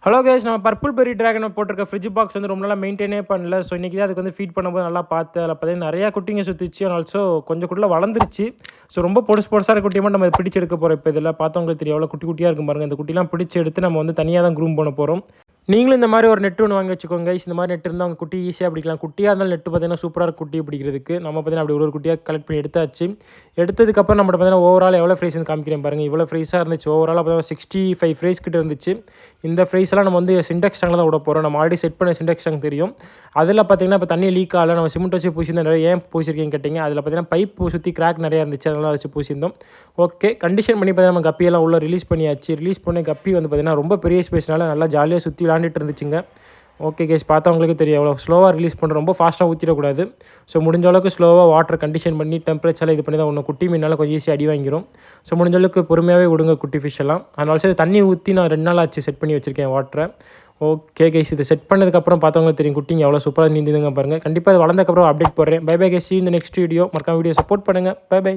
Hello guys, நம்ம purple பெரி ட்ராகனை போட்டிருக்க fridge box வந்து ரொம்ப நாளாக மெயின்டைனே பண்ணல. ஸோ இன்றைக்கி தான் அதுக்கு வந்து ஃபீட் பண்ணும்போது நல்லா பார்த்து அதில் பார்த்தீங்கன்னா நிறையா குட்டிங்க சுற்றிச்சு. ஆல்சோ கொஞ்சம் குட்டில வளர்ந்துருச்சு. ஸோ ரொம்ப பொடுசாக குட்டியை மட்டும் நம்ம பிடிச்சி எடுக்க போகிறோம். இப்போ இதில் பார்த்தவங்களுக்கு தெரியும் எவ்வளோ குட்டி குட்டியாக இருக்கும் பாருங்கள். இந்த குட்டிலாம் பிடிச்சி எடுத்து நம்ம வந்து தனியாக தான் க்ரூம் பண்ண போகிறோம். நீங்களும் இந்த மாதிரி ஒரு நெட் ஒன்று வாங்கி வச்சுக்கோங்க கைஸ். இந்த மாதிரி நெட் இருந்தால் அவங்க குட்டி ஈஸியாக பிடிக்கலாம். குட்டியாக இருந்தாலும் நெட்டு பார்த்தீங்கன்னா சூப்பராக இருக்கும் குட்டி பிடிக்கிறதுக்கு. நம்ம பார்த்தீங்கன்னா அப்படி ஒரு குட்டியாக கலெக்ட் பண்ணி எடுத்தாச்சு. எடுத்ததுக்கப்புறம் நம்ம பார்த்தீங்கன்னா ஓவரால் எவ்வளோ ஃப்ரைஸ்னு காமிக்கிறேன் பாருங்கள். இவ்வளோ ஃப்ரைஸாக இருந்துச்சு. ஓவராலாக பார்த்தீங்கன்னா 65 ஃப்ரைஸ் கிட்ட இருந்துச்சு. இந்த ஃப்ரைஸ்லாம் நம்ம வந்து சிண்டெக்ஸ் டேங்கில் தான் விட போகிறோம். நம்ம ஆல்ரெடி செட் பண்ண சிண்டெக்ஸ் டேங்க் தெரியும். அதில் பார்த்தீங்கன்னா இப்போ தண்ணி லீக் ஆகல. நம்ம சிமெண்ட் வச்சு பூசியிருந்தோம். நிறைய ஏன் பூசிருக்கீங்கன்னு கேட்டிங்க. அதில் பார்த்தீங்கன்னா பைப் சுற்றி கிராக் நிறையா இருந்துச்சு. அதனால் வச்சு பூசியிருந்தோம். ஓகே, கண்டிஷன் பண்ணி பார்த்தீங்கன்னா நம்ம கப்பியெல்லாம் உள்ளே ரிலீஸ் பண்ணியாச்சு. ரிலீஸ் பண்ணி கப்பி வந்து பார்த்தீங்கன்னா ரொம்ப பெரிய ஸ்பேஸ்னால நல்லா ஜாலியாக சுற்றி விளாண்டுட்டு இருந்துச்சுங்க. ஓகே கேஸ், பார்த்தவங்களுக்கு தெரியும் எவ்வளோ ஸ்லோவாக ரிலீஸ் பண்ணுறோம். ரொம்ப ஃபாஸ்ட்டாக ஊற்றிடக்கூடாது. ஸோ முடிஞ்ச அளவுக்கு ஸ்லோவாக வாட்டர் கண்டிஷன் பண்ணி டெம்பரேச்சரில் இது பண்ணி தான் ஒன்று குட்டி மீனால் கொஞ்சம் ஈஸியாக அடி வாங்கிடும். ஸோ முடிஞ்ச அளவுக்கு பொறுமையாகவே விடுங்க குட்டி ஃபிஷ் எல்லாம். அதனால சரி தண்ணி ஊற்றி நான் 2 நாள் ஆச்சு செட் பண்ணி வச்சுருக்கேன் வாட்டரை. ஓகே கேஸ், இது செட் பண்ணதுக்கப்புறம் பார்த்தவங்களுக்கு தெரியும் குட்டிங்க எவ்வளோ சூப்பராக நீந்துங்க பாருங்கள். கண்டிப்பாக இது வளர்ந்ததுக்கப்புறம் அப்டேட் போடுறேன். பை பை கேஸ், இந்த நெக்ஸ்ட் வீடியோ மறக்காம வீடியோ சப்போர்ட் பண்ணுங்கள். Bye by.